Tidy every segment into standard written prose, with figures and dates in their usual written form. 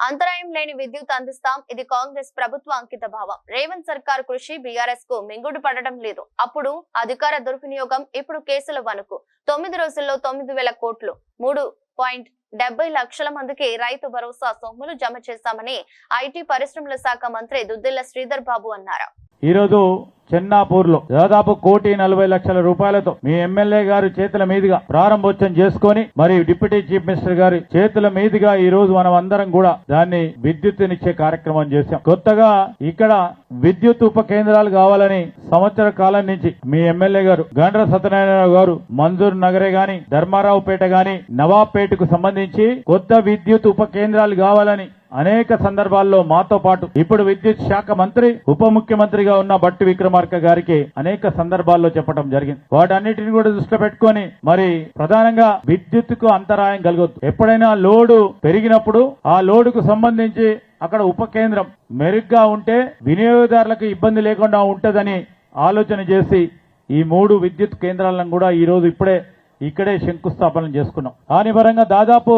అంతరాయం లేని విద్యుత్ అందిస్తాం. ఇది కాంగ్రెస్ ప్రభుత్వ అంకిత భావం. రేవంత్ సర్కార్ కృషి బీఆర్ఎస్ కు మింగుడు పడడం లేదు. అప్పుడు అధికార దుర్వినియోగం, ఇప్పుడు కేసుల వణుకు. 9 రోజుల్లో 9,000 కోట్లు, 3.70 లక్షల మందికి రైతు భరోసా సొమ్ములు జమ చేశామని ఐటీ పరిశ్రమల శాఖ మంత్రి దుద్దిల్ల శ్రీధర్ బాబు అన్నారు. ఈ రోజు చెన్నాపూర్ లో దాదాపు 1,40,00,000 రూపాయలతో మీ ఎమ్మెల్యే గారి చేతుల మీదుగా ప్రారంభోత్సవం చేసుకొని మరి డిప్యూటీ చీఫ్ మినిస్టర్ గారి చేతుల మీదుగా ఈ రోజు మనం అందరం కూడా దాన్ని విద్యుత్తునిచ్చే కార్యక్రమం చేశాం. కొత్తగా ఇక్కడ విద్యుత్ ఉప కేంద్రాలు కావాలని సంవత్సర కాలం నుంచి మీ ఎమ్మెల్యే గారు గండ్ర సత్యనారాయణ గారు మంజూర్ నగరే గాని, ధర్మారావుపేట గాని, నవాబ్పేటకు సంబంధించి కొత్త విద్యుత్ ఉప కేంద్రాలు కావాలని అనేక సందర్భాల్లో మాతో పాటు ఇప్పుడు విద్యుత్ శాఖ మంత్రి ఉప ముఖ్యమంత్రిగా ఉన్న బట్టి విక్రమార్క గారికి అనేక సందర్భాల్లో చెప్పడం జరిగింది. వాటన్నిటిని కూడా దృష్టిలో పెట్టుకొని మరి ప్రధానంగా విద్యుత్తుకు అంతరాయం కలగొద్దు. ఎప్పుడైనా లోడు పెరిగినప్పుడు ఆ లోడుకు సంబంధించి అక్కడ ఉప కేంద్రం మెరుగ్గా ఉంటే వినియోగదారులకు ఇబ్బంది లేకుండా ఉంటదని ఆలోచన చేసి ఈ 3 విద్యుత్ కేంద్రాలను కూడా ఈ రోజు ఇక్కడే శంకుస్థాపన చేసుకున్నాం. దాని పరంగా దాదాపు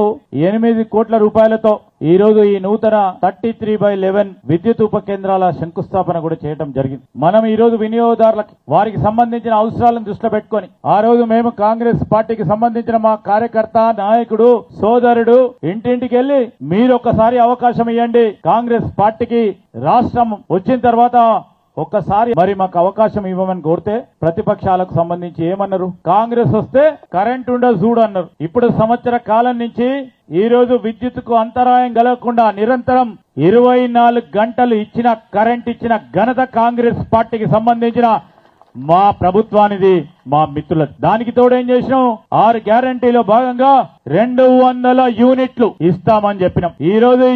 8 కోట్ల రూపాయలతో ఈ రోజు ఈ నూతన 33/11 విద్యుత్ ఉప కేంద్రాల శంకుస్థాపన కూడా చేయడం జరిగింది. మనం ఈ రోజు వినియోగదారులకు వారికి సంబంధించిన అవసరాలను దృష్టిలో పెట్టుకొని ఆ రోజు మేము కాంగ్రెస్ పార్టీకి సంబంధించిన మా కార్యకర్త, నాయకుడు, సోదరుడు ఇంటింటికి వెళ్లి మీరు ఒక్కసారి అవకాశం ఇవ్వండి, కాంగ్రెస్ పార్టీకి రాష్ట్రం వచ్చిన తర్వాత ఒక్కసారి మరి మాకు అవకాశం ఇవ్వమని కోరితే ప్రతిపక్షాలకు సంబంధించి ఏమన్నారు? కాంగ్రెస్ వస్తే కరెంట్ ఉండదు చూడు అన్నారు. ఇప్పుడు సంవత్సర కాలం నుంచి ఈ రోజు విద్యుత్తుకు అంతరాయం కలగకుండా నిరంతరం 24 గంటలు ఇచ్చిన కరెంట్ ఇచ్చిన ఘనత కాంగ్రెస్ పార్టీకి సంబంధించిన మా ప్రభుత్వానిది, మా మిత్రులది. దానికి తోడేం చేసినాం? 6 గ్యారంటీలో భాగంగా 200 యూనిట్లు ఇస్తామని చెప్పినాం. ఈ రోజు ఈ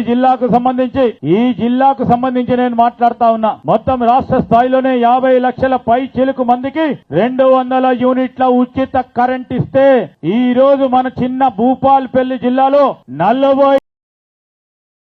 జిల్లాకు సంబంధించి నేను మాట్లాడుతా ఉన్నా. మొత్తం రాష్ట్ర స్థాయిలోనే 50 లక్షల పై చిలుకు మందికి 200 యూనిట్ల ఉచిత కరెంట్ ఇస్తే ఈ రోజు మన చిన్న భూపాల్పల్లి జిల్లాలో 40